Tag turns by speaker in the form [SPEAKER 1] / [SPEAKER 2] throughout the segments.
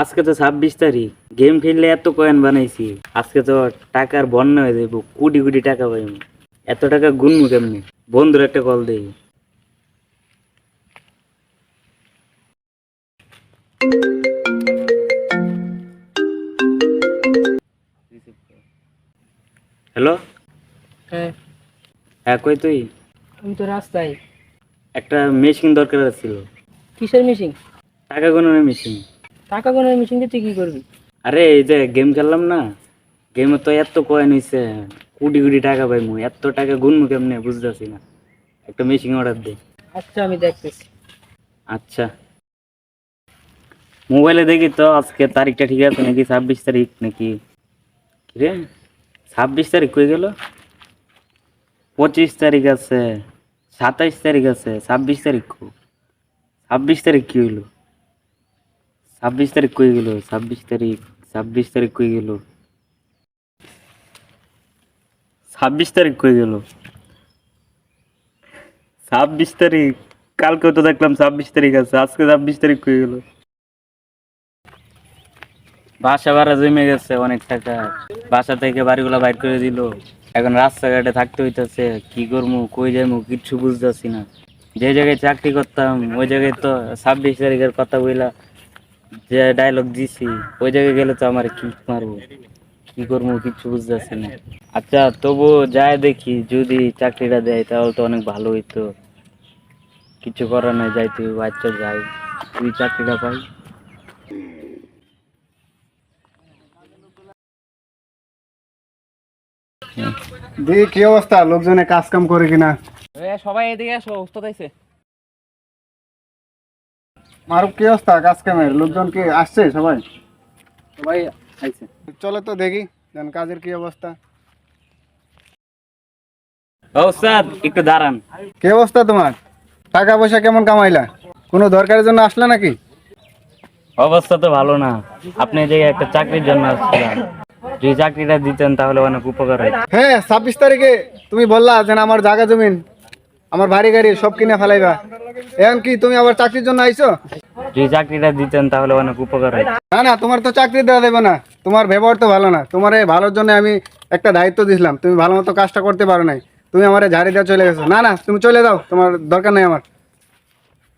[SPEAKER 1] আজকে তো 26 তারিখ। গেম খেললে এত কয়েন বানাইছি, আজকে তো টাকার বন্যা হয়ে যাবো, কোটি কোটি টাকা পাই আমি। এত টাকা গুনবো কেমনে? বন্ধুর একটা কল দেই। হ্যালো।
[SPEAKER 2] হ্যাঁ,
[SPEAKER 1] হ্যাঁ, কই তুই?
[SPEAKER 2] আমি তো রাস্তায়।
[SPEAKER 1] একটা মেশিন দরকার ছিল।
[SPEAKER 2] কিসের মেশিন?
[SPEAKER 1] টাকা গুনানোর মেশিন।
[SPEAKER 2] টাকা গোনার মেশিন দিয়ে তুই কি করবি?
[SPEAKER 1] আরে এই যে গেম খেললাম না, গেমে তো এত কয়েন হইছে, কোটি কোটি টাকা পাইমু, এত টাকা গুনবো কেমনে বুঝতেছি না। একটা মেশিন অর্ডার দে।
[SPEAKER 2] আচ্ছা, আমি দেখতেছি।
[SPEAKER 1] আচ্ছা, মোবাইলে দেখি তো আজকে তারিখটা ঠিক আছে নাকি, 26 তারিখ নাকি। রে, 26 তারিখ কই গেল? 25 তারিখ আছে, 27 তারিখ আছে, 26 তারিখ 26 তারিখ কি হইলো? 26 তারিখ কই গেল? 26 তারিখ, 26 তারিখ কই গেল? 26 তারিখ কই গেল? 26 তারিখ, কালকেও তো দেখলাম 26 তারিখ আছে, আজকে 26 তারিখ কই গেল? বাসা ভাড়া জমে গেছে অনেক টাকা, বাসা থেকে বাড়িগুলা বাইর করে দিল। এখন রাস্তাঘাটে থাকতে হইতেছে, কি করবো কই যাবো কিচ্ছু বুঝতেছি না। যে জায়গায় চাকরি করতাম ওই জায়গায় তো 26 তারিখের কথা বইলা যে ডায়লগ দিছি, ওই জায়গায় গেলে তো আমার কি মারবো, কি করবো কিচ্ছু বুঝতেছি না। আচ্ছা, তবু যায় দেখি, যদি চাকরিটা দেয় তাহলে তো অনেক ভালো হইতো। কিছু করার নাই, যাই তুই বাচ্চা যাই, তুই চাকরিটা পাই।
[SPEAKER 3] দেখি কি অবস্থা, লোকজনে কাজ কাম করে কিনা।
[SPEAKER 2] সবাই এদিকে আসো, ওস্তাদ আইছে।
[SPEAKER 3] মারুফ, কি অবস্থা কাজ কামের? লোকজন কি আসছে সবাই?
[SPEAKER 2] সবাই আইছে।
[SPEAKER 3] চলো তো দেখি দেন কাজের কি অবস্থা।
[SPEAKER 1] ও স্যার, একটু দাঁড়ান।
[SPEAKER 3] কি অবস্থা তোমার? টাকা পয়সা কেমন কামাইলা? কোনো দরকারের জন্য আসলে নাকি?
[SPEAKER 1] অবস্থা তো ভালো না, আপনি যে একটা চাকরির জন্য আসছিলাম, যদি চাকরিটা দিতেন তাহলে অনেক উপকার হয়।
[SPEAKER 3] হ্যাঁ, 26 তারিখে তুমি বললা যে আমার জায়গা জমিন, আমার বাড়ি গাড়ি সব কিনে ফেলাইবা। এখন কি তুমি আবার চাকরির জন্য আইছো?
[SPEAKER 1] যদি চাকরিটা দিতেন তাহলে অনেক উপকার হয়।
[SPEAKER 3] না না, তোমার তো চাকরি দেওয়া দেবে না। তোমার ব্যবহার তো ভালো না। তোমার এই ভালোর জন্য আমি একটা দায়িত্ব দিয়েছিলাম, তুমি ভালো মতো কাজটা করতে পারো নাই। তুমি আমার ঝাড়ি দেওয়া চলে গেছো। না না, তুমি চলে যাও, তোমার দরকার নেই আমার।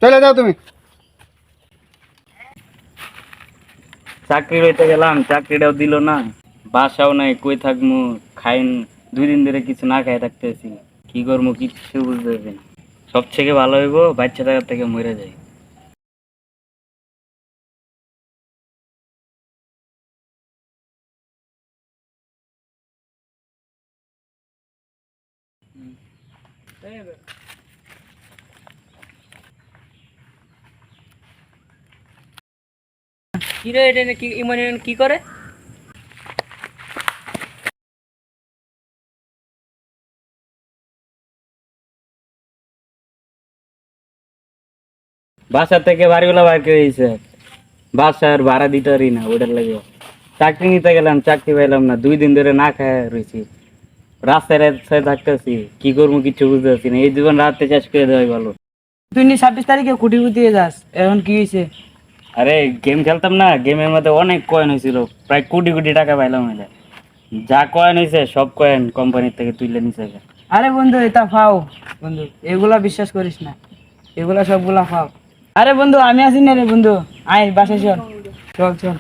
[SPEAKER 3] চলে যাও তুমি।
[SPEAKER 1] চাকরি লইতে গেলাম, চাকরিটাও দিল না, বাসাও নাই, কই থাকবো, খাইন 2 দিন ধরে কিছু না খাই থাকতেছি, কি করবো কিচ্ছু বুঝতেছি না। সব থেকে ভালো হইব বাচ্চা থাকার থেকে মরে যাই।
[SPEAKER 2] কি রে, এটা কি ইমানুয়েল কি করে?
[SPEAKER 1] বাসা থেকে বাড়িগুলো বাইর করে দিয়েছে, বাসার ভাড়া দিতে পারি না, ওটার লাগে চাকরি নিতে গেলাম, চাকরি পাইলাম না, 2 দিন ধরে না খায় রয়েছি, রাস্তায় রাস্তায় থাকতেছি, কি করবো কিচ্ছু বুঝতে পারছি না। এই জীবন রাতে চাষ করে দেওয়াই ভালো।
[SPEAKER 2] তুই 26 তারিখে কুটি কুটিয়ে যাস, এখন কি হয়েছে?
[SPEAKER 1] আরে গেম খেলতাম না, গেমের মধ্যে অনেক কয়েন হয়েছিল, প্রায় কোটি কোটি টাকা পাইলাম এটা। যা কয়েন হয়েছে সব কয়েন কোম্পানির থেকে তুলে নিছে।
[SPEAKER 2] আরে বন্ধু, এটা ফাও। বন্ধু, এগুলা বিশ্বাস করিস না, এগুলা সবগুলা ফাও। আরে বন্ধু, আমি আছি না রে বন্ধু, আয় বাসে চল, চল চল।